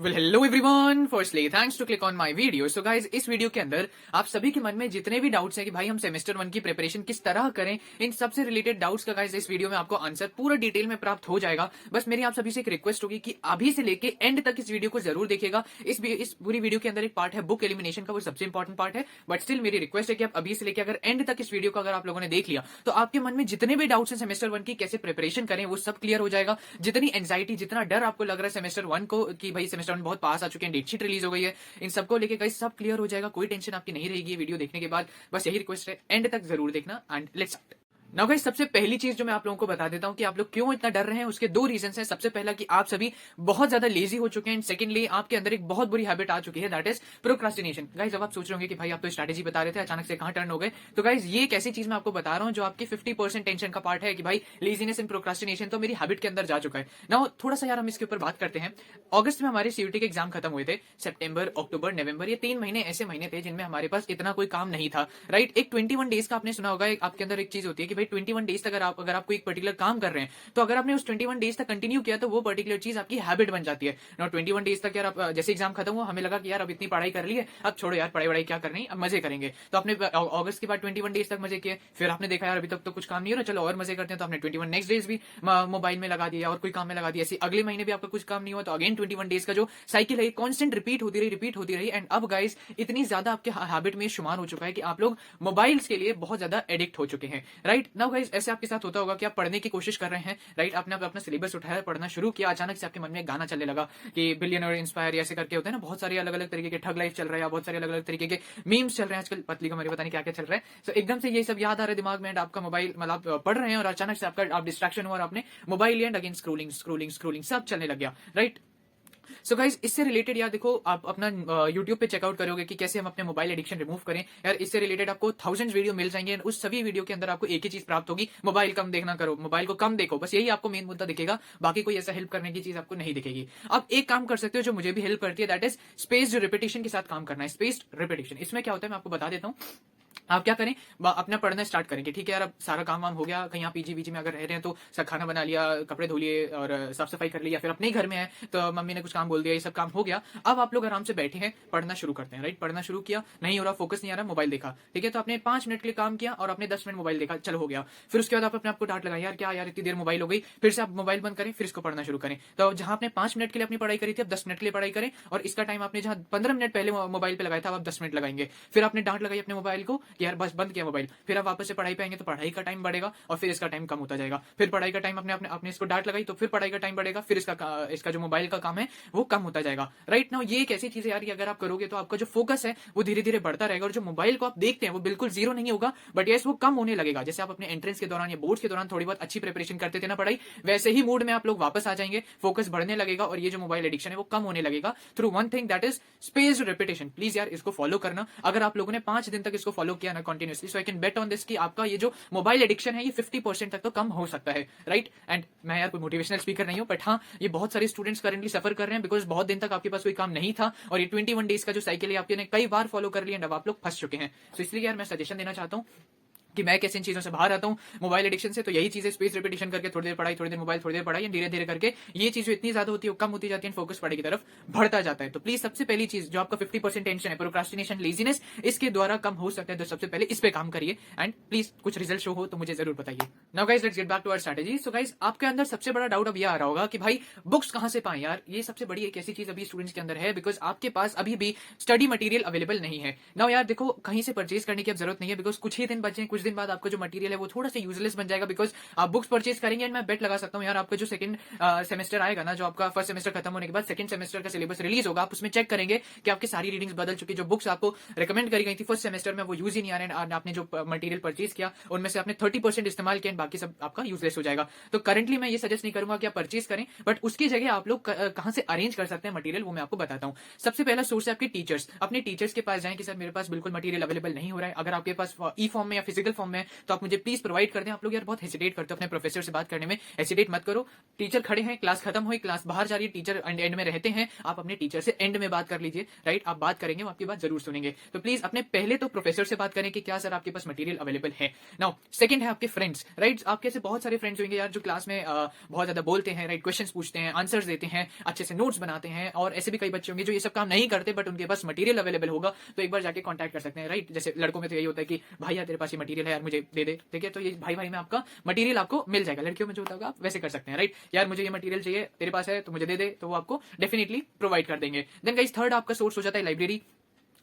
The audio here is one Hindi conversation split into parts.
Well hello everyone, firstly thanks to click on my video. So guys, इस वीडियो के अंदर आप सभी के मन में जितने भी डाउट्स हैं कि भाई हम सेमेस्टर 1 की प्रिपरेशन किस तरह करें, इन सबसे रिलेटेड डाउट्स का गाइज इस वीडियो में आपको आंसर पूरा डिटेल में प्राप्त हो जाएगा। बस मेरी आप सभी से एक रिक्वेस्ट होगी कि अभी से लेके एंड तक इस वीडियो को जरूर देखिएगा। इस पूरी वीडियो के अंदर एक पार्ट है बुक एलिमिनेशन का, वो सबसे इंपॉर्टेंट पार्ट है। बट स्टिल मेरी रिक्वेस्ट है कि आप अभी से लेकर अगर एंड तक इस वीडियो को अगर आप लोगों ने देख लिया तो आपके मन में जितने भी डाउट्स हैं सेमेस्टर 1 की कैसे प्रिपरेशन करें वो सब क्लियर हो जाएगा। जितनी एंजाइटी, जितना डर आपको लग रहा है सेमेस्टर 1 को कि भाई सेमेस्टर 1 बहुत पास आ चुके हैं, डेट शीट रिलीज हो गई है, इन सबको लेके गाइस सब क्लियर हो जाएगा। कोई टेंशन आपकी नहीं रहेगी वीडियो देखने के बाद। बस यही रिक्वेस्ट है, एंड तक जरूर देखना। एंड लेट्स नाउ गाइस, सबसे पहली चीज जो मैं आप लोगों को बता देता हूं कि आप लोग क्यों इतना डर रहे हैं, उसके दो रीजंस हैं। सबसे पहला कि आप सभी बहुत ज्यादा लेजी हो चुके हैं, एंड सेकंडली आपके अंदर एक बहुत बुरी हैबिट आ चुकी है, दैट इज प्रोक्रास्टिनेशन। गाइस, अब आप सोच रहे होंगे कि भाई आप तो स्ट्रैटेजी बता रहे थे, अचानक से कहां टर्न हो गए। तो गाइस, ये एक ऐसी चीज मैं आपको बता रहा हूं जो आपकी 50% टेंशन का पार्ट है कि भाई लेजीनेस एंड प्रोक्रास्टिनेशन तो मेरी हैबिट के अंदर जा चुका है। नाउ थोड़ा सा यार हम इसके ऊपर बात करते हैं। अगस्त में हमारे सीयूटी के एग्जाम खत्म हुए थे। सितंबर, अक्टूबर, नवंबर, ये 3 महीने ऐसे महीने थे जिनमें हमारे पास इतना कोई काम नहीं था, राइट। एक 21 डेज का आपने सुना होगा, आपके अंदर एक चीज होती है कि भाई 21 डेज तक अगर आप कोई पर्टिकुलर काम कर रहे हैं तो अगर आपने उस 21 डेज तक कंटिन्यू किया तो वो पर्टिकुलर चीज आपकी हैबिट बन जाती है। नो 21 डेज तक यार आप जैसे एग्जाम खत्म हुआ, हमें लगा कि यार अब इतनी पढ़ाई कर ली है, अब छोड़ो यार पढ़ाई वढ़ाई क्या करनी, अब मजे करेंगे। तो आपने अगस्त के बाद 21 डेज तक मजे किए, फिर आपने देखा यार अभी तक तो कुछ काम नहीं हो रहा, चलो और मजे करते हैं, तो आपने 21 नेक्स्ट डेज भी मोबाइल में लगा दिया और कोई काम में लगा दिया। ऐसे अगले महीने भी आपका कुछ काम नहीं हुआ तो अगेन 21 डेज का जो साइकिल है कॉन्स्टेंट रिपीट होती रही। एंड अब गाइस इतनी ज्यादा आपके हैबिट में शुमार हो चुका है कि आप लोग मोबाइल्स के लिए बहुत ज्यादा एडिक्ट हो चुके हैं, राइट। नाउ गाइस, ऐसे आपके साथ होता होगा कि आप पढ़ने की कोशिश कर रहे हैं, राइट। आपने अपना सिलेबस उठाया, पढ़ना शुरू किया, अचानक से आपके मन में गाना चलने लगा कि बिलियनर इंस्पायर ऐसे करके होते हैं ना, बहुत सारे अलग अलग तरीके के ठग लाइफ चल रहे हैं, बहुत सारे अलग अलग तरीके के मीम्स चल रहे हैं आजकल, पतली कमरे पता नहीं क्या क्या चल रहा है। सो एकदम से ये सब याद आ रहा है दिमाग में, आपका मोबाइल मतलब आप पढ़ रहे हैं और अचानक से आपका आप डिस्ट्रैक्शन हुआ और आपने मोबाइल लिया, अगेन स्क्रोलिंग स्क्रोलिंग स्क्रोलिंग सब चलने लग गया, राइट। सो गाइज, इससे रिलेटेड यार देखो, आप अपना यूट्यूब पे चेकआउट करोगे कि कैसे हम अपने मोबाइल एडिक्शन रिमूव करें। यार इससे रिलेटेड आपको थाउजेंड्स वीडियो मिल जाएंगे, उस सभी वीडियो के अंदर आपको एक ही चीज प्राप्त होगी, मोबाइल कम देखना करो, मोबाइल को कम देखो, बस यही आपको मेन मुद्दा दिखेगा। बाकी कोई ऐसा हेल्प करने की चीज आपको नहीं दिखेगी। आप एक काम कर सकते हो जो मुझे भी हेल्प करती है, दैट इज स्पेस्ड रिपीटेशन के साथ काम करना है। स्पेस्ड रिपीटेशन, इसमें क्या होता है मैं आपको बता देता हूँ। आप क्या करें, अपना पढ़ना स्टार्ट करेंगे, ठीक है यार, अब सारा काम वाम हो गया, कहीं आप पीजी वीजी में अगर रह रहे हैं तो सब खाना बना लिया, कपड़े धो लिए और साफ सफाई कर लिया, फिर अपने ही घर में है तो मम्मी ने कुछ काम बोल दिया, ये सब काम हो गया। अब आप लोग आराम से बैठे हैं, पढ़ना शुरू करते हैं, राइट। पढ़ना शुरू किया, नहीं हो रहा, फोकस नहीं आ रहा, मोबाइल देखा, ठीक है, तो आपने 5 मिनट के लिए काम किया और आपने 10 मिनट मोबाइल देखा, चलो हो गया। फिर उसके बाद आप अपने आपको डांट लगाई, यार क्या यार इतनी देर मोबाइल हो गई, फिर से आप मोबाइल बंद करें, फिर इसको पढ़ना शुरू करें। तो जहां आपने 5 मिनट के लिए अपनी पढ़ाई करी थी, अब 10 मिनट के लिए पढ़ाई करें, और इसका टाइम आपने जहां 15 मिनट पहले मोबाइल पे लगाया था, अब 10 मिनट लगाएंगे। फिर आपने डांट लगाई अपने मोबाइल को कि यार बस बंद किया मोबाइल, फिर आप वापस से पढ़ाई पे आएंगे तो पढ़ाई का टाइम बढ़ेगा और फिर इसका टाइम कम होता जाएगा। फिर पढ़ाई का टाइम आपने इसको डांट लगाई तो फिर पढ़ाई का टाइम बढ़ेगा, फिर इसका जो मोबाइल का काम है वो कम होता जाएगा, राइट। नाउ ये एक ऐसी चीज है यार, अगर आप करोगे तो आपका जो फोकस है वो धीरे धीरे बढ़ता रहेगा, और जो मोबाइल को आप देखते हैं वो बिल्कुल जीरो नहीं होगा, बट यस वो कम होने लगेगा। जैसे आप अपने एंट्रेंस के दौरान या बोर्ड्स के दौरान थोड़ी बहुत अच्छी प्रिपरेशन करते थे ना पढ़ाई, वैसे ही मूड में आप लोग वापस आ जाएंगे, फोकस बढ़ने लगेगा और ये जो मोबाइल एडिक्शन है वो कम होने लगेगा through one thing, that is spaced repetition. Please यार इसको फॉलो करना। अगर आप लोगों ने 5 दिन तक इसको फॉलो किया ना continuously, so I can bet on this कि आपका ये जो मोबाइल एडिक्शन है ये 50% तक तो कम हो सकता है, राइट। एंड मैं यार कोई मोटिवेशनल स्पीकर नहीं हूं, बट हाँ ये बहुत सारे स्टूडेंट्स करंटली सफर कर रहे हैं बिकॉज बहुत दिन तक आपके पास कोई काम नहीं था और ये 21 डेज का जो साइकिल है आपने कई बार फॉलो कर लिया एंड अब आप लोग फंस चुके हैं। सो इसलिए यार मैं सजेशन देना चाहता हूं कि मैं कैसे इन चीजों से बाहर आता हूं मोबाइल एडिक्शन से। तो यही चीजें स्पेस रिपीटेशन करके थोड़ी देर पढ़ाई, थोड़ी देर मोबाइल, थोड़ी देर पढ़ाई, धीरे धीरे करके ये चीज इतनी ज्यादा होती है कम होती जाती है, फोकस पढ़ाई की तरफ बढ़ता जाता है। तो प्लीज सबसे पहली चीज जो आपका 50% टेंशन है, प्रोक्रास्टिनेशन, लेजीनेस, इसके द्वारा कम हो सकता है, तो सबसे पहले इस पे काम करिए एंड प्लीज कुछ रिजल्ट शो हो तो मुझे जरूर बताइए। Now guys, let's get back to our strategy. So guys, आपके अंदर सबसे बड़ा डाउट अब ये आ रहा होगा कि भाई बुक्स कहां से पाएं यार। ये सबसे बड़ी एक ऐसी चीज अभी स्टूडेंट्स के अंदर है बिकॉज आपके पास अभी भी स्टडी मटेरियल अवेलेबल नहीं है। नाउ यार देखो, कहीं से परचेज करने की अब जरूरत नहीं है बिकॉज कुछ ही दिन बचे, कुछ दिन बाद आपका जो मटेरियल है वो थोड़ा सा यूजलेस बन जाएगा बिकॉज आप बुक्स परचेज करेंगे। एंड मैं बेट लगा सकता हूं यार, आपका जो सेकंड सेमेस्टर आएगा ना, जो आपका फर्स्ट सेमेस्टर खत्म होने के बाद सेकंड सेमेस्टर का सिलेबस रिलीज होगा, आप उसमें चेक करेंगे कि आपकी सारी रीडिंग्स बदल चुकी, जो बुक्स आपको रिकमेंड करी गई थी फर्स्ट सेमेस्टर में वो यूज ही नहीं आ रहे हैं, आपने जो मटेरियल परचेज किया उनमें से आपने 30% इस्तेमाल किया, बाकी सब आपका यूजलेस हो जाएगा। तो करंटली मैं ये सजेस्ट नहीं करूंगा कि आप परचेज करें, बट उसकी जगह आप लोग कहां से अरेंज कर सकते हैं मटेरियल, वो मैं आपको बताता हूं। सबसे पहला सोर्स है आपके टीचर्स। अपने टीचर्स के पास जाएं कि सर मेरे पास बिल्कुल मटेरियल अवेलेबल नहीं हो रहा है। अगर आपके पास ई फॉर्म में या फिजिकल फिजिकल फॉर्म में है तो आप मुझे प्लीज प्रोवाइड कर दें। आप लोग यार बहुत हेसिटेट करते हो अपने प्रोफेसर से बात करने में, हेसिटेट मत करो। टीचर खड़े हैं, क्लास खत्म हुई, क्लास बाहर जा रही है, टीचर एंड में रहते हैं, आप अपने टीचर से एंड में बात कर लीजिए, राइट। आप बात करेंगे, वो आपकी बात जरूर सुनेंगे। तो प्लीज अपने पहले तो प्रोफेसर से बात करें कि क्या सर आपके पास मटेरियल अवेलेबल है। नाउ सेकंड है आपके फ्रेंड्स, राइट। आपके ऐसे बहुत सारे फ्रेंड्स होंगे यार जो क्लास में बहुत ज्यादा बोलते हैं, राइट, क्वेश्चंस पूछते हैं, आंसर्स देते हैं, अच्छे से नोट्स बनाते हैं, और ऐसे भी कई बच्चे होंगे जो ये सब काम नहीं करते बट उनके पास मटेरियल अवेलेबल होगा, तो एक बार जाके कांटेक्ट कर सकते हैं, राइट। जैसे लड़कों में तो यही होता है कि भाई यार तेरे पास ये मटेरियल है यार, मुझे दे दे, ठीक है। तो ये भाई भाई में आपका मटेरियल आपको मिल जाएगा। लड़कियों में जो होता होगा आप वैसे कर सकते हैं, राइट। यार मुझे ये मटेरियल चाहिए, तेरे पास है तो मुझे दे दे, तो वो आपको डेफिनेटली प्रोवाइड कर देंगे। देन गाइस थर्ड आपका सोर्स हो जाता है लाइब्रेरी,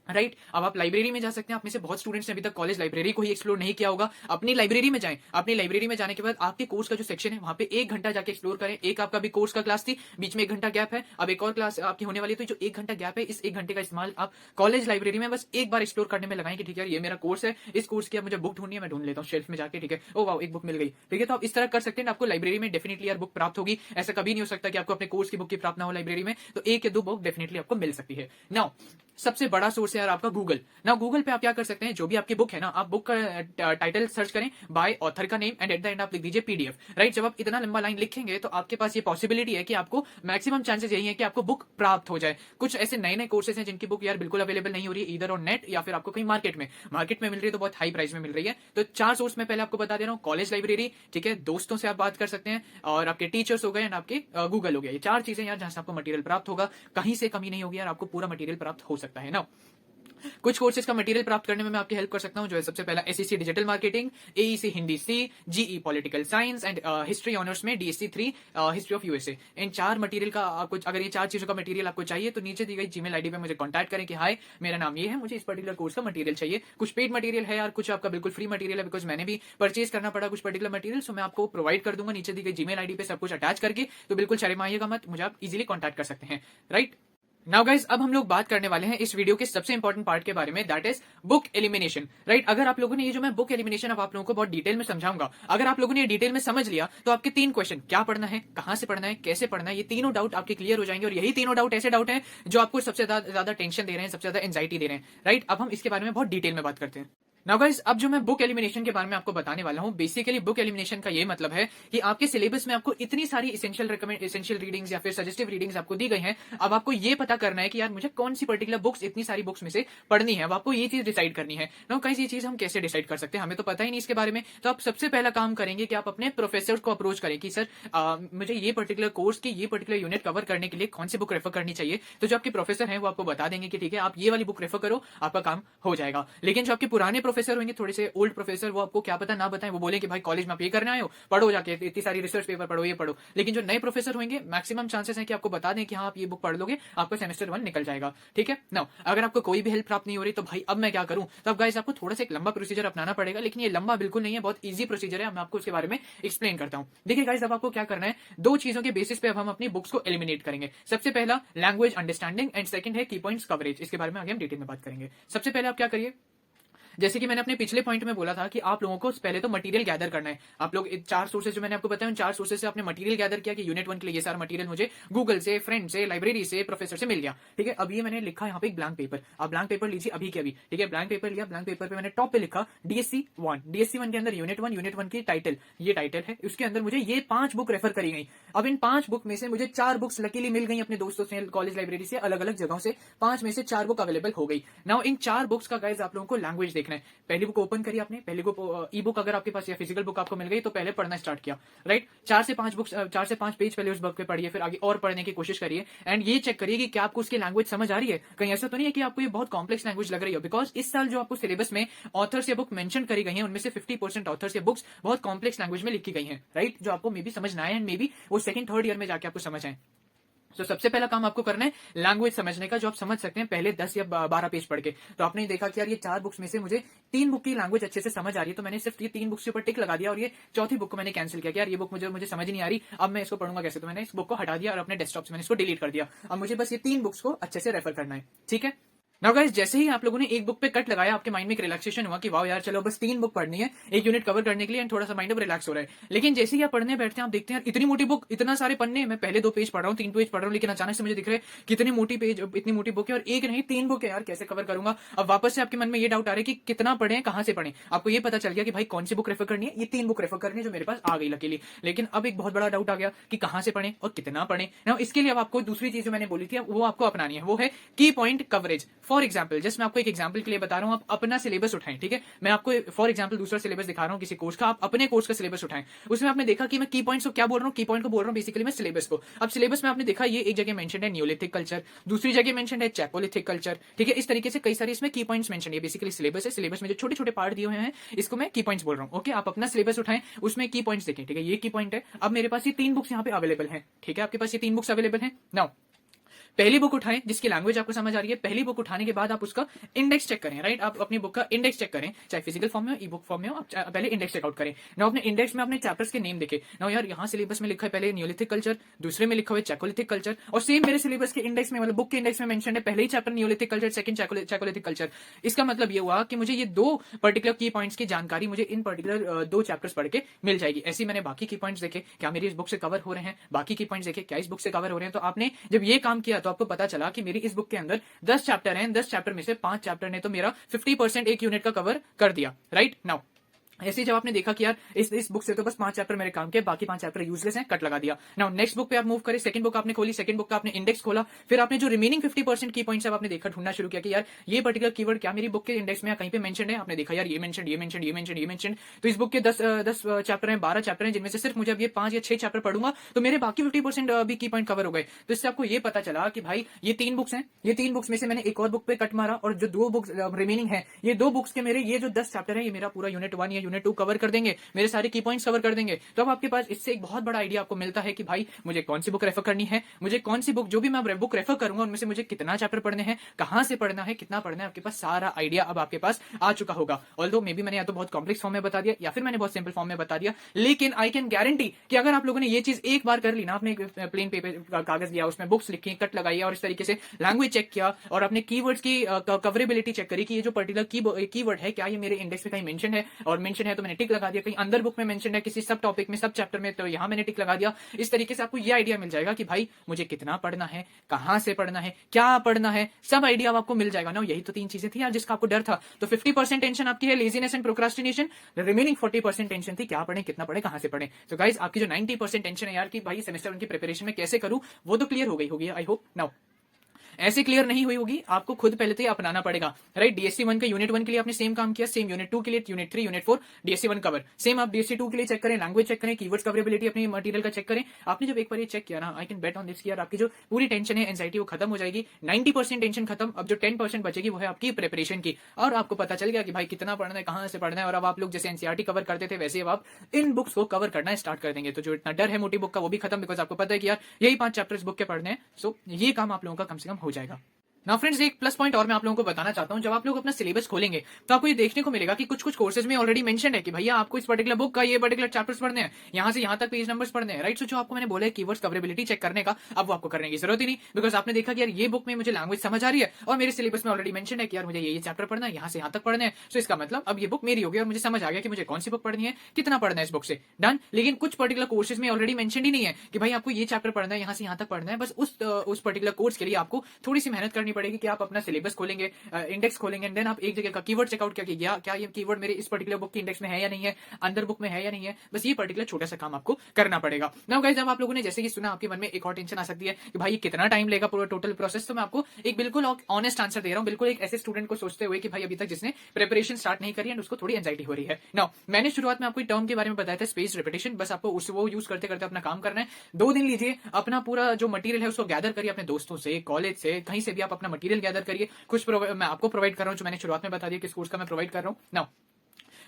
राइट। अब आप लाइब्रेरी में जा सकते हैं। आप में से बहुत स्टूडेंट्स ने अभी तक कॉलेज लाइब्रेरी को ही एक्सप्लोर नहीं किया होगा। अपनी लाइब्रेरी में जाएं, अपनी लाइब्रेरी में जाने के बाद आपके कोर्स का जो सेक्शन है वहां पे 1 घंटा जाके एक्सप्लोर करें। एक आपका भी कोर्स का क्लास थी, बीच में 1 घंटा गैप है, अब एक और क्लास आपकी होने वाली है, तो जो 1 घंटा गैप है इस 1 घंटे का इस्तेमाल आप कॉलेज लाइब्रेरी में बस एक बार एक्सप्लोर करने में लगाएं कि ठीक है ये मेरा कोर्स है, इस कोर्स की अब मुझे बुक ढूंढनी है, मैं ढूंढ लेता हूँ शेल्फ में जाके, ठीक है। ओ वाओ, एक बुक मिल गई, ठीक है। तो आप इस तरह कर सकते हैं, आपको लाइब्रेरी में डेफिनेटली यार बुक प्राप्त होगी। ऐसा कभी नहीं हो सकता कि आपको अपने कोर्स की बुक की प्राप्त ना हो लाइब्रेरी में, तो 1 या 2 बुक डेफिनेटली आपको मिल सकती है। नाउ सबसे बड़ा सोर्स है यार आपका गूगल। ना गूगल पे आप क्या कर सकते हैं, जो भी आपकी बुक है ना, आप बुक का टाइटल सर्च करें, बाय ऑथर का name, and eight the and आप लिख दीजिए पीडीएफ, राइट। जब आप इतना लंबा लाइन लिखेंगे तो आपके पास ये पॉसिबिलिटी है कि आपको मैक्सिमम चांसेस यही है कि आपको बुक प्राप्त हो जाए। कुछ ऐसे नए नए कोर्सेज हैं जिनकी बुक यार बिल्कुल अवेलेबल नहीं हो रही है, इधर ऑन नेट या फिर आपको कहीं मार्केट में मिल रही है, तो बहुत हाई प्राइस में मिल रही है। तो 4 सोर्स मैं पहले आपको बता दे रहा हूँ, कॉलेज लाइब्रेरी, ठीक है, दोस्तों से आप बात कर सकते हैं, और आपके टीचर्स हो गए, एंड आपके गूगल हो गया। ये 4 चीजें यार जहां से आपको मटेरियल प्राप्त होगा, कहीं से कमी नहीं होगी यार, आपको पूरा मटेरियल प्राप्त हो सकता है ना। कुछ कोर्सेज का मटेरियल प्राप्त करने में मैं आपकी हेल्प कर सकता हूं, जो है सबसे पहला SEC digital marketing, AEC Hindi C, GE political science, and history honours में डीएससी 3 हिस्ट्री ऑफ यूएसए। इन 4 मटेरियल का आपको, अगर ये 4 चीजों का मटेरियल आपको चाहिए तो नीचे दी गई जीमेल आईडी पे मुझे कॉन्टैक्ट करें कि हाय मेरा नाम ये है, मुझे इस पर्टिकुलर कोर्स का मटेरियल चाहिए। कुछ पेड मटेरियल है यार, कुछ आपका बिल्कुल फ्री मटेरियल है, बिकॉज मैंने भी परचेज करना पड़ा कुछ पर्टिकुलर मटेरियल, सो मैं आपको प्रोवाइड कर दूंगा नीचे दी गई जीमेल आईडी पे सब कुछ अटैच करके। तो बिल्कुल शर्माइएगा मत, मुझे आप इजीली कॉन्टैक्ट कर सकते हैं, राइट। नाउ गाइज अब हम लोग बात करने वाले हैं इस वीडियो के सबसे इंपॉर्टेंट पार्ट के बारे में, that is book elimination, right. अगर आप लोगों ने ये जो मैं बुक एलिमिनेशन अब आप लोगों को बहुत डिटेल में समझाऊंगा, अगर आप लोगों ने ये डिटेल में समझ लिया तो आपके 3 क्वेश्चन, क्या पढ़ना है, कहां से पढ़ना है, कैसे पढ़ना है, ये तीनों डाउट आपके क्लियर हो जाएंगे। और यही तीनों डाउट ऐसे डाउट हैं जो आपको सबसे ज्यादा टेंशन दे रहे हैं, सबसे ज्यादा एंजाइटी दे रहे हैं, राइट। अब हम इसके बारे में बहुत डिटेल में बात करते हैं। नाउ गाइस अब जो मैं बुक एलिमिनेशन के बारे में आपको बताने वाला हूं, बेसिकली बुक एलिमिनेशन का ये मतलब है कि आपके सिलेबस में आपको इतनी सारी एसेंशियल रीडिंग्स या फिर सजेस्टिव रीडिंग्स आपको दी गई हैं। अब आपको ये पता करना है कि यार मुझे कौन सी पर्टिकुलर बुक्स इतनी सारी बुक्स में से पढ़नी है। अब आपको ये चीज डिसाइड करनी है। नाउ गाइस ये चीज हम कैसे डिसाइड कर सकते हैं, हमें तो पता ही नहीं इसके बारे में। तो आप सबसे पहला काम करेंगे कि आप अपने प्रोफेसर को अप्रोच करें कि सर मुझे ये पर्टिकुलर कोर्स की ये पर्टिकुलर यूनिट कवर करने के लिए कौन सी बुक रेफर करनी चाहिए। तो जो आपके प्रोफेसर हैं वो आपको बता देंगे कि ठीक है आप ये वाली बुक रेफर करो, आपका काम हो जाएगा। लेकिन जो आपके पुराने प्रोफेसर होंगे, थोड़े से ओल्ड प्रोफेसर, वो आपको क्या पता ना बताएं, वो बोले कि भाई कॉलेज में आप ये करने आए हो, पढ़ो जाके इतनी सारी रिसर्च पेपर पढ़ो, ये पढ़ो। लेकिन जो नए प्रोफेसर होंगे मैक्सिमम चांसेस है कि आपको बता दें कि हाँ आप ये बुक पढ़ लोगे, आपका सेमेस्टर 1 निकल जाएगा, ठीक है। नाउ अगर आपको कोई भी हेल्प प्राप्त नहीं हो रही तो भाई अब मैं क्या करूं, तो अब गाइस आपको थोड़ा सा एक लंबा प्रोसीजर अपनाना पड़ेगा, लेकिन ये लंबा बिल्कुल नहीं है, बहुत ईजी प्रोसीजर है। मैं आपको उसके बारे में एक्सप्लेन करता हूं। देखिए गाइस अब आपको क्या करना है, 2 चीजों के बेसिस पे अब हम अपनी बुक्स को एलिमिनेट करेंगे। सबसे पहला लैंग्वेज अंडरस्टैंडिंग, एंड सेकंड है की पॉइंट्स कवरेज। इसके बारे में आगे हम डिटेल में बात करेंगे। सबसे पहले आप क्या करिए, जैसे कि मैंने अपने पिछले पॉइंट में बोला था कि आप लोगों को पहले तो मटेरियल गैदर करना है। आप लोग 4 सोर्सेज जो मैंने आपको बताया उन 4 सोर्सेज से आपने मटेरियल गैदर किया कि यूनिट 1 के लिए ये सारा मटेरियल मुझे गूगल से, फ्रेंड से, लाइब्रेरी से, प्रोफेसर से मिल गया, ठीक है। अब ये मैंने लिखा यहाँ पे एक ब्लैंक पेपर, आप ब्लैंक पेपर लीजिए अभी के अभी, ठीक है। ब्लैंक पेपर लिया, ब्लैंक पेपर पे मैंने टॉप पे लिखा डीएससी 1 के अंदर यूनिट 1 की टाइटल, ये टाइटल है, उसके अंदर मुझे ये 5 बुक रेफर करी गई। अब इन 5 बुक में से मुझे 4 बुक्स लकीली मिल गई अपने दोस्तों से, कॉलेज लाइब्रेरी से, अलग अलग जगहों से 5 में से 4 बुक अवेलेबल हो गई। नाउ इन 4 बुक्स का गाइस आप लोगों को लैंग्वेज देखना है। पहली बुक ओपन करिए आपने, पहले को ई बुक अगर आपके पास या फिजिकल बुक आपको मिल गई तो पहले पढ़ना स्टार्ट किया, राइट। 4 से 5 पेज पहले उस बुक पे पढ़िए, फिर आगे और पढ़ने की कोशिश करिए, एंड ये चेक करिए कि क्या आपको उसकी लैंग्वेज समझ आ रही है। कहीं ऐसा तो नहीं है कि आपको ये बहुत कॉम्प्लेक्स लैंग्वेज लग रही हो, बिकॉज इस साल जो आपको सिलेबस में ऑथर्स या बुक मेंशन करी गई है उनमें से 50% ऑथर्स या बुक्स बहुत कॉम्प्लेक्स लैंग्वेज में लिखी गई है, राइट, जो आपको मे बी समझ ना आए, एंड मे बी वो 2nd 3rd ईयर में जाके आपको समझ आए। तो सबसे पहला काम आपको करना है लैंग्वेज समझने का, जो आप समझ सकते हैं पहले 10 या 12 पेज पढ़ के। तो आपने देखा कि यार ये 4 बुक्स में से मुझे 3 बुक की लैंग्वेज अच्छे से समझ आ रही है, तो मैंने सिर्फ ये 3 बुक्स के ऊपर टिक लगा दिया और ये चौथी बुक को मैंने कैंसिल किया कि यार ये बुक मुझे समझ नहीं आ रही, अब मैं इसको पढ़ूंगा कैसे। तो मैंने इस बुक को हटा दिया और अपने डेस्कटॉप से मैंने इसको डिलीट कर दिया। अब मुझे बस ये 3 बुक्स को अच्छे से रेफर करना है, ठीक है। नाउ गाइस, जैसे ही आप लोगों ने एक बुक पे कट लगाया, आपके माइंड में एक रिलैक्सेशन हुआ कि वाओ यार, चलो बस 3 बुक पढ़नी है, एक यूनिट कवर करने के लिए, एंड थोड़ा सा माइंड अब रिलैक्स हो रहा है। लेकिन जैसे ही आप पढ़ने बैठते हैं, आप देखते हैं यार इतनी मोटी बुक, इतना सारे पन्ने, मैं पहले 2 पेज पढ़ रहा हूँ, 3 पेज पढ़ रहा हूँ, लेकिन अचानक से मुझे दिख रहा है कितनी मोटी पेज, इतनी मोटी बुक है, और एक नहीं 3 बुक है यार, कैसे कवर करूंगा। अब वापस से आपके मन में ये डाउट आ रहा है कि कितना पढ़े, कहां से पढ़े। आपको ये पता चल गया कि भाई कौन सी बुक रेफर करनी है, ये 3 बुक रेफर करनी है जो मेरे पास आ गई लकीली। लेकिन अब एक बहुत बड़ा डाउट आ गया कि कहां से पढ़े और कितना पढ़े ना। इसके लिए अब आपको दूसरी चीज जो मैंने बोली थी वो आपको अपनानी है, वो है की point coverage. For example, just मैं आपको एक एग्जाम्पल के लिए बता रहा हूं, आप अपना सिलेबस उठाएं, ठीक है। मैं आपको फॉर एग्जाम्पल दूसरा सिलेबस दिखा रहा हूं किसी कोर्स का, आप अपने कोर्स का सिलेबस उठाएं। उसमें आपने देखा कि मैं की पॉइंट्स को क्या बोल रहा हूं, की पॉइंट को बोल रहा हूं बेसिकली मैं सिलेबस को। अब सिलेबस में आपने देखा ये एक जगह मेंशन है न्यूलिथिक कल्चर, दूसरी जगह मेंशन है चैकोलिथिक कल्चर, ठीक है। इस तरीके से कई सारे इसमें की पॉइंट्स मेंशन है। बेसिकली सिलेबस है, सिलेबस में जो छोटे छोटे पार्ट दिए हुए हैं इसको मैं की पॉइंट्स बोल रहा हूं। ओके, आप अपना सिलेबस उठाएं, उसमें की पॉइंट्स देखें, ठीक है। ये की पॉइंट है। अब मेरे पास ये 3 बुक्स यहाँ पे अवेलेबल है, ठीक है। आपके पास ये 3 बुक्स अवेलेबल है। नाउ पहली बुक उठाएं जिसकी लैंग्वेज आपको समझ आ रही है। पहली बुक उठाने के बाद आप उसका इंडेक्स चेक करें, राइट। आप अपनी बुक का इंडेक्स चेक करें, चाहे फिजिकल फॉर्म में हो, ई बुक फॉर्म में हो, आप पहले इंडेक्स चेकआउट करें। नाउ अपने इंडेक्स में अपने चैप्टर्स के नेम देखें। नाउ यार यहाँ सिलेबस में लिखा है पहले न्यूलिथिक कल्चर, दूसरे में लिखा हुआ है चैकोलिथिक कल्चर, और सेम मेरे सिलेबस के इंडेक्स में, मतलब बुक के इंडेक्स में मेंशन है पहले ही chapter neolithic culture, second chalcolithic culture. इसका मतलब ये हुआ कि मुझे ये 2 पर्टिकुलर की पॉइंट्स की जानकारी मुझे इन पर्टिकुलर 2 चैप्टर्स पढ़ के मिल जाएगी। ऐसे मैंने बाकी की पॉइंट्स देखे, क्या मेरी इस बुक से कवर हो रहे हैं, बाकी की पॉइंट्स देखे क्या इस बुक से कवर हो रहे हैं। तो आपने जब ये काम किया तो आपको पता चला कि मेरी इस बुक के अंदर 10 चैप्टर हैं, 10 चैप्टर में से 5 चैप्टर ने तो मेरा 50% एक यूनिट का कवर कर दिया, राइट। नाउ ऐसे जब आपने देखा कि यार इस बुक से तो बस 5 चैप्टर मेरे काम के, बाकी 5 चैप्टर यूजलेस हैं, कट लगा दिया। नाउ नेक्स्ट बुक पे आप मूव करें, सेकंड बुक आपने खोली, सेकंड बुक का आपने इंडेक्स खोला, फिर आपने जो रिमेनिंग 50% की पॉइंट्स आपने देखा, ढूंढना शुरू किया कि यार ये पर्टिकुलर कीवर्ड क्या मेरी बुक के इंडेक्स में कहीं पे मेंशन है। आपने देखा यार ये मेंशन, ये मेंशन, ये मेंशन, ये मेंशन, तो इस बुक के 10 चैप्टर हैं, 12 चैप्टर हैं, जिनमें से सिर्फ मुझे अब ये 5 या 6 चैप्टर पढ़ूंगा तो मेरे बाकी 50% भी की पॉइंट कवर हो गए। तो इससे आपको ये पता चला कि भाई ये 3 बुक्स हैं, ये 3 बुक्स में से मैंने एक और बुक पे कट मारा, और जो 2 बुक्स रिमेनिंग है, ये 2 बुक्स के मेरे ये जो 10 चैप्टर है, ये मेरा पूरा यूनिट 1 या यूनिट 2 कवर कर देंगे, मेरे सारे की पॉइंट्स कवर कर देंगे। तो अब आपके पास इससे एक बहुत बड़ा आइडिया आपको मिलता है कि भाई मुझे कौन सी बुक रेफर करनी है, मुझे कौन सी बुक, जो भी मैं बुक रेफर करूंगा उनमें से मुझे कितना चैप्टर पढ़ने हैं, कहां से पढ़ना है, कितना पढ़ना है। आपके पास सारा आइडिया अब आपके पास आ चुका होगा। ऑल्दो मे बी मैंने या तो बहुत कॉम्प्लेक्स फॉर्म में बता दिया या फिर मैंने बहुत सिंपल फॉर्म में बता दिया, लेकिन आई कैन गारंटी कि अगर आप लोगों ने ये चीज एक बार कर ली ना, आपने प्लेन पेपर कागज लिया, उसमें बुक्स लिखी, कट लगाई और इस तरीके से लैंग्वेज चेक किया और अपने कीवर्ड्स की कवरेबिलिटी चेक करी कि ये जो पर्टिकुलर कीवर्ड है क्या ये मेरे इंडेक्स में कहीं मेंशन है, और मेंशन है तो मैंने टिक लगा दिया, कहीं अंदर बुक में मेंशन है किसी सब टॉपिक में, सब चैप्टर में, तो यहां मैंने टिक लगा दिया। इस तरीके से आपको ये आइडिया मिल जाएगा कि भाई मुझे कितना पढ़ना है, कहां से पढ़ना है, क्या पढ़ना है, सब आइडिया आपको मिल जाएगा ना। यही तो 3 चीजें थी यार जिसका आपको डर था। तो 50% टेंशन आपकी है laziness and procrastination, remaining 40% tension थी क्या पढ़े, कितना पढ़े, कहां से पढ़े। तो गाइस आपकी जो 90% टेंशन है यार कि भाई सेमेस्टर 1 की प्रिपरेशन में कैसे करूं, वो तो क्लियर हो गई होगी आई होप। नाउ ऐसे क्लियर नहीं हुई होगी, आपको खुद पहले तो ये अपनाना पड़ेगा, राइट। डीएससी 1 का यूनिट 1 के लिए आपने सेम काम किया, सेम यूनिट 2 के लिए, unit 3, unit 4 DSC 1 cover, same आप डीएससी 2 के लिए चेक करें, लैंग्वेज चेक करें, कीवर्ड्स कवरेबिलिटी अपनी मटेरियल का चेक करें। आपने जब एक बार ये चेक किया ना, I can bet on this कि यार आपकी जो पूरी टेंशन है, एंजाइटी, वो खत्म हो जाएगी। 90% टेंशन खत्म। अब जो 10% बचेगी वो है आपकी प्रिपरेशन की, और आपको पता चल गया कि भाई कितना पढ़ना है, कहां से पढ़ना है। और अब आप लोग जैसे एनसीईआरटी कवर करते थे वैसे अब आप इन बुक्स को कवर करना स्टार्ट कर देंगे। तो जो इतना डर है मोटी बुक का वो भी खत्म, बिकॉज आपको पता है कि यार यही 5 चैप्टर्स बुक के पढ़ने हैं। सो ये काम आप लोगों का कम से कम हो जाएगा। ना फ्रेंड्स, एक प्लस पॉइंट और मैं आप लोगों को बताना चाहता हूं। जब आप लोग अपना सिलेबस खोलेंगे तो आपको ये देखने को मिलेगा कि कुछ कुछ कोर्सेज में ऑलरेडी मेंशन है कि भैया आपको इस पर्टिकुलर बुक का ये पर्टिकुलर चैप्टर्स पढ़ने हैं, यहां से यहां तक पेज नंबर्स पढ़ने हैं, राइट। सो जो आपको मैंने बोला है कीवर्ड्स कवरेबिलिटी चेक करने का, अब वो आपको करने की जरूरत ही नहीं, बिकॉज आपने देखा कि यार ये बुक में मुझे लैंग्वेज समझ आ रही है और मेरे सिलेबस में ऑलरेडी मेंशन है कि यार मुझे ये चैप्टर पढ़ना है, यहां से यहां तक पढ़ने हैं। सो इसका मतलब अब ये बुक मेरी होगी और मुझे समझ आ गया कि मुझे कौन सी बुक पढ़नी है, कितना पढ़ना है इस बुक से, डन। लेकिन कुछ पर्टिकुलर कोर्सेज में ऑलरेडी मेंशन ही नहीं है कि भाई आपको ये चैप्टर पढ़ना है, यहां से यहां तक पढ़ना है। बस उस पर्टिकुलर कोर्स के लिए आपको थोड़ी सी मेहनत करनी पड़ेगी कि आप अपना सिलेबस खोलेंगे, इंडेक्स खोलेंगे, एंड देन आप एक जगह का कीवर्ड चेकआउट करके क्या ये कीवर्ड मेरे इस पर्टिकुलर बुक की इंडेक्स में है या नहीं है, अंदर बुक में है या नहीं है। बस ये पर्टिकुलर छोटा सा काम आपको करना पड़ेगा। नाउ गाइस, जब आप लोगों ने जैसे कि सुना, आपके मन में एक और टेंशन आ सकती है कि भाई कितना टाइम लेगा पूरा टोटल प्रोसेस। तो मैं आपको एक बिल्कुल ऑनेस्ट आंसर दे रहा हूं, बिल्कुल एक ऐसे स्टूडेंट को सोचते हुए कि भाई अभी तक जिसने प्रिपरेशन स्टार्ट नहीं करी है उसको थोड़ी एंजाइटी हो रही है। नाउ मैंने शुरुआत में आपको टर्म के बारे में बताया था, स्पेस रिपीटेशन। बस आपको वो यूज करते करते अपना काम करना है। 2 दिन लीजिए, अपना पूरा जो मटेरियल है उसको गैदर करिए, अपने दोस्तों से, कॉलेज से, कहीं से भी आप अपना मटेरियल गैदर करिए। कुछ मैं आपको प्रोवाइड कर रहा हूं, जो मैंने शुरुआत में बता दिया किस कोर्स का मैं प्रोवाइड कर रहा हूं। नाउ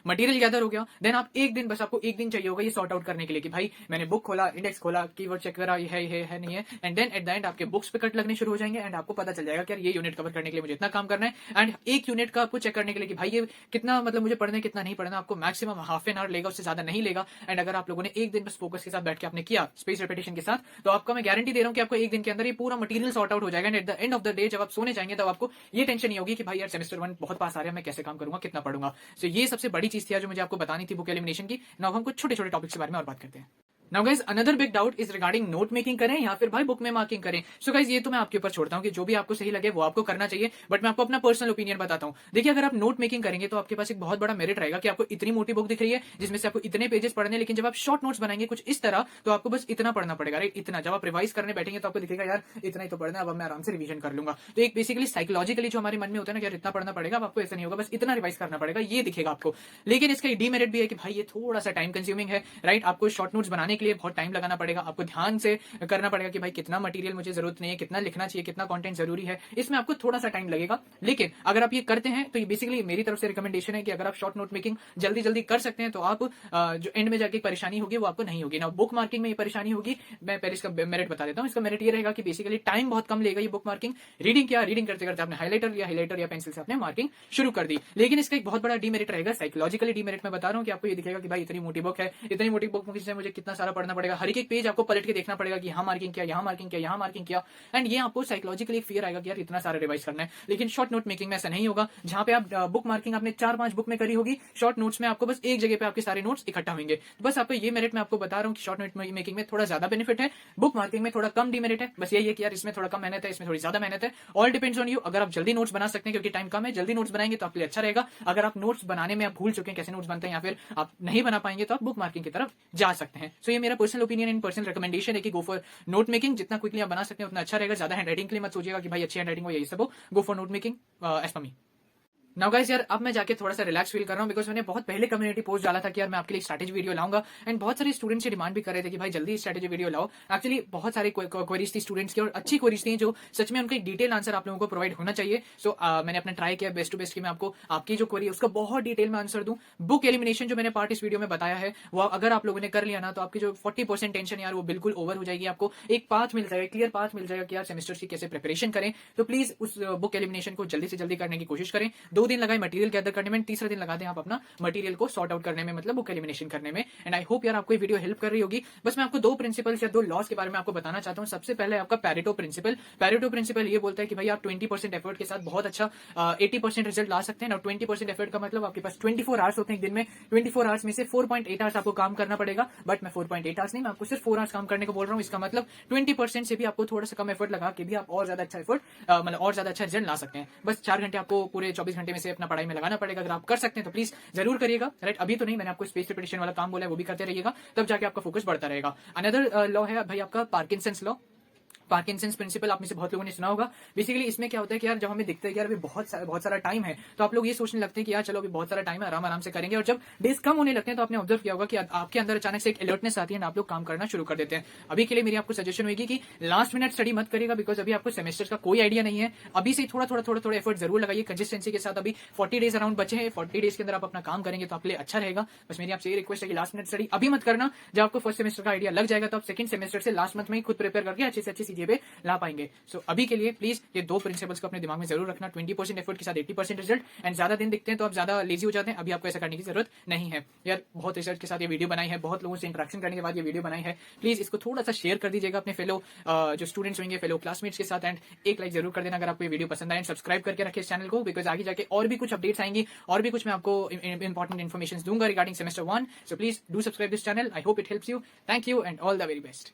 मटेरियल गैदर हो गया, देन आप एक दिन, बस आपको एक दिन चाहिए होगा ये सॉर्ट आउट करने के लिए कि भाई मैंने बुक खोला, इंडेक्स खोला, कीवर्ड चेक करा, ये है नहीं है, and then at the end आपके बुक्स पे कट लगने शुरू हो जाएंगे एंड आपको पता चल जाएगा कि यार ये यूनिट कवर करने के लिए मुझे इतना काम करना है, एंड एक यूनिट का आपको चेक करने के लिए कि भाई ये कितना मतलब मुझे पढ़ना है कितना नहीं पढ़ना, आपको मैक्सिमम हाफ एन आवर लेगा, उससे ज्यादा नहीं लेगा। एंड अगर आप लोगों ने एक दिन बस फोकस के साथ बैठ के आपने किया स्पेस रेपिटेशन के साथ, तो आपको मैं गारंटी दे रहा हूं कि आपको एक दिन के अंदर ये पूरा मटेरियल सॉर्ट आउट हो जाएगा। And eight the end of the day जब आप सोने जाएंगे तब आपको ये टेंशन नहीं होगी कि भाई यार सेमेस्टर 1 बहुत पास आ रहा है, मैं कैसे काम करूंगा, कितना पढ़ूंगा। सो ये सबसे बड़ी चीज थी जो मुझे आपको बतानी थी बुक एलिमिनेशन की। नाउ हम कुछ छोटे छोटे टॉपिक्स के बारे में और बात करते हैं। Now guys another big doubt is regarding note making करें या फिर भाई बुक में मार्किंग करें। सो गाइस ये तो मैं आपके ऊपर छोड़ता हूं कि जो भी आपको सही लगे वो आपको करना चाहिए, बट मैं आपको अपना पर्सनल ओपिनियन बताता हूं। देखिए अगर आप नोट मेकिंग करेंगे तो आपके पास एक बहुत बड़ा मेरिट रहेगा कि आपको इतनी मोटी बुक दिख रही है जिसमें से आपको इतने पेजेस पढ़ने, लेकिन जब आप शॉर्ट नोट्स बनाएंगे कुछ इस तरह तो आपको बस इतना पढ़ना पड़ेगा, राइट, इतना। जब आप रिवाइज करने बैठेंगे तो आपको दिखेगा यार इतना ही तो पढ़ना है, अब मैं आराम से रिवीजन कर लूंगा। तो एक बेसिकली साइकोलॉजिकली जो हमारे मन में होता है ना कि यार इतना पढ़ना पड़ेगा, अब आपको ऐसा नहीं होगा, बस इतना रिवाइज करना पड़ेगा, ये दिखेगा आपको। लेकिन इसका डीमेरिट भी है कि भाई ये थोड़ा सा टाइम कंज्यूमिंग है, राइट। आपको शॉर्ट नोट्स बनाने के लिए बहुत टाइम लगाना पड़ेगा, आपको ध्यान से करना पड़ेगा कि भाई कितना मटेरियल मुझे जरूरत नहीं है, कितना लिखना चाहिए, कितना कंटेंट जरूरी है, इसमें आपको थोड़ा सा टाइम लगेगा। लेकिन अगर आप ये करते हैं तो ये बेसिकली मेरी तरफ से रिकमेंडेशन है कि अगर आप शॉर्ट नोट मेकिंग जल्दी जल्दी कर सकते हैं तो आप जो एंड में जाके परेशानी होगी वो आपको नहीं होगी ना। बुक मार्किंग में ये परेशानी होगी, मैं पहले इसका मेरिट बता देता हूँ। इसका मेरिट ये रहेगा कि बेसिकली टाइम बहुत कम लेगा ये बुक मार्किंग। रीडिंग क्या, रीडिंग करते करते आपने हाइलाइटर या पेंसिल से आपने मार्किंग शुरू कर दी। लेकिन इसका एक बहुत बड़ा डीमेरिट रहेगा, साइकोलॉजिकली डीमेरिट मैं बता रहा हूँ कि आपको ये दिखेगा कि भाई इतनी मोटी बुक है, इतनी मोटी बुक से मुझे कितना सारा पढ़ना पड़ेगा, हर एक पेज आपको पलट के देखना पड़ेगा कि यहाँ मार्किंग किया, यहाँ मार्किंग किया, यहाँ मार्किंग किया, एंड ये आपको साइकोलॉजिकली एक फियर आएगा कि यार इतना सारा रिवाइज करना है। लेकिन शॉर्ट नोट मेकिंग में ऐसा नहीं होगा, जहां पे आप बुक मार्किंग आपने 4-5 बुक में करी होगी, शॉर्ट नोट्स में आपको बस एक जगह पे आपके सारे नोट्स इकट्ठा होंगे। बस आपको ये मेरिट मैं आपको बता रहा हूँ कि शॉर्ट नोट मेकिंग में थोड़ा ज्यादा बेनिफिट है, बुक मार्किंग में थोड़ा कम डीमेरिट है। बस यही है कि यार इसमें थोड़ा कम मेहनत है, इसमें थोड़ी ज्यादा मेहनत है। All depends on you. अगर आप जल्दी नोट्स बना सकते हैं क्योंकि टाइम कम है, जल्दी नोट्स बनाएंगे तो आपके लिए अच्छा रहेगा। अगर आप नोट्स बनाने में आप भूल चुके हैं कैसे नोट्स बनते हैं या फिर आप नहीं बना पाएंगे तो आप बुक मार्किंग की तरफ जा सकते हैं। सो ये मेरा personal opinion and personal recommendation है कि गो फॉर नोट मेकिंग। जितना क्विकली आप बना सकते हैं उतना अच्छा रहेगा। ज्यादा हैंड राइटिंग के लिए मत सोचिएगा कि भाई अच्छी हैंड राइटिंग हो, यही सब हो। Go for note making as per me. Now guys यार अब मैं जाके थोड़ा सा रिलैक्स फील कर रहा हूँ बिकॉज मैंने बहुत पहले कम्युनिटी पोस्ट डाला था कि यार मैं आपके लिए स्ट्रैटेजी वीडियो लाऊंगा, एंड बहुत सारे स्टूडेंट्स से डिमांड भी कर रहे थे कि भाई जल्दी स्ट्रैटेजी वीडियो लाओ। एक्चुअली बहुत सारी क्वेरीज थी स्टूडेंट्स की और अच्छी क्वेरीज थी जो सच में उनका एक डिटेल आंसर आप लोगों को प्रोवाइड होना चाहिए। सो मैंने अपना ट्राई किया बेस्ट टू बेस्ट कि मैं आपको आपकी जो क्वेरी है उसका बहुत डिटेल में आंसर दूं। बुक एलिमिनेशन जो मैंने पार्ट इस वीडियो में बताया है वो अगर आप लोगों ने कर लिया ना तो आपकी जो 40% टेंशन यार वो बिल्कुल ओवर हो जाएगी। आपको एक पाथ मिल जाएगा, क्लियर पाथ मिल जाएगा कि यार सेमेस्टर की कैसे प्रिपरेशन करें। तो प्लीज उस बुक एलिमिनेशन को जल्दी से जल्दी करने की कोशिश करें। 2 दिन लगाए मटेरियल गैदर करने में, तीसरा दिन लगा दें आप अपना मटेरियल को सॉर्ट आउट करने में, मतलब बुक एलिमिनेशन करने में। एंड आई होप यार आपको ये वीडियो हेल्प कर रही होगी। बस मैं आपको 2 प्रिंसिपल्स या 2 लॉस के बारे में आपको बताना चाहता हूं। सबसे पहले आपका पैरेटो प्रिंसिपल। पैरेटो प्रिंसिपल ये बोलता है कि भाई आप 20% एफर्ट के साथ बहुत अच्छा 80% रिजल्ट ला सकते हैं। और 20% एफर्ट का मतलब आपके पास 24 आवर्स होते हैं एक दिन में। 24 आवर्स में से 4.8 आवर्स आपको काम करना पड़ेगा, बट मैं 4.8 आवर्स नहीं, मैं आपको सिर्फ 4 आवर्स काम करने को बोल रहा हूँ। इसका मतलब 20% से भी आपको थोड़ा सा कम एफर्ट लगा के भी आप और ज्यादा अच्छा एफर्ट मतलब और ज्यादा अच्छा रिजल्ट ला सकते हैं। बस 4 घंटे आपको पूरे 24 घंटे में से अपना पढ़ाई में लगाना पड़ेगा। अगर आप कर सकते हैं तो प्लीज जरूर करिएगा, राइट। अभी तो नहीं, मैंने आपको स्पेस रिपिटेशन वाला काम बोला है वो भी करते रहिएगा, तब जाके आपका फोकस बढ़ता रहेगा। अनदर लॉ है भाई आपका पार्किंसंस लॉ। पार्किंसंस प्रिंसिपल आप में से बहुत लोगों ने सुना होगा। बेसिकली इसमें क्या होता है कि यार जब हमें दिखता है कि यार अभी बहुत सारा टाइम है तो आप लोग ये सोचने लगते हैं कि यार चलो अभी बहुत सारा टाइम है, आराम आराम से करेंगे। और जब डेज कम होने लगते हैं तो आपने ऑब्जर्व किया होगा कि आपके अंदर अचानक से एक अलर्टनेस आती है ना, आप लोग काम करना शुरू कर देते हैं। अभी के लिए मेरी आपको सजेशन होगी कि लास्ट मिनट स्टडी मत करिएगा बिकॉज अभी आपको सेमेस्टर का कोई आइडिया नहीं है। अभी से थोड़ा एफर्ट जरूर लगाइए कंसिस्टेंसी के साथ। अभी 40 डेज अराउंड बचे हैं, 40 डेज के अंदर आप अपना काम करेंगे तो आपके लिए अच्छा रहेगा। बस मेरी आपसे ये रिक्वेस्ट है कि लास्ट मिनट स्टडी अभी मत करना। जब आपको फर्स्ट सेमेस्टर का आइडिया लग जाएगा तो आप सेकंड सेमेस्टर से लास्ट मंथ में ही खुद प्रिपेयर करके अच्छे से अच्छी चीजें पे ला पाएंगे। सो अभी के लिए प्लीज ये 2 प्रिंसिपल्स को अपने दिमाग में जरूर रखना। 20% एफर्ट के साथ 80% रिजल्ट। एंड ज्यादा दिन दिखते हैं तो आप ज्यादा लेजी हो जाते हैं, अभी आपको ऐसा करने की जरूरत नहीं है। यार बहुत रिसर्च के साथ ये वीडियो बनाई है, बहुत लोगों से इंटरेक्शन करने के बाद ये वीडियो बनाई है। प्लीज इसको थोड़ा सा शेयर कर दीजिएगा अपने फेलो जो स्टूडेंट्स होंगे, फेलो क्लासमेट्स के साथ। एंड एक लाइक जरूर कर देना अगर आपको ये वीडियो पसंद आए। सब्सक्राइब करके रखिए इस चैनल को बिकॉज आगे जाके और भी कुछ अपडेट्स आएंगी और भी कुछ मैं आपको इंपॉर्टेंट इन्फॉर्मेशन दूंगा regarding semester 1। So please do subscribe this channel. I hope it helps you. Thank you and all the very best.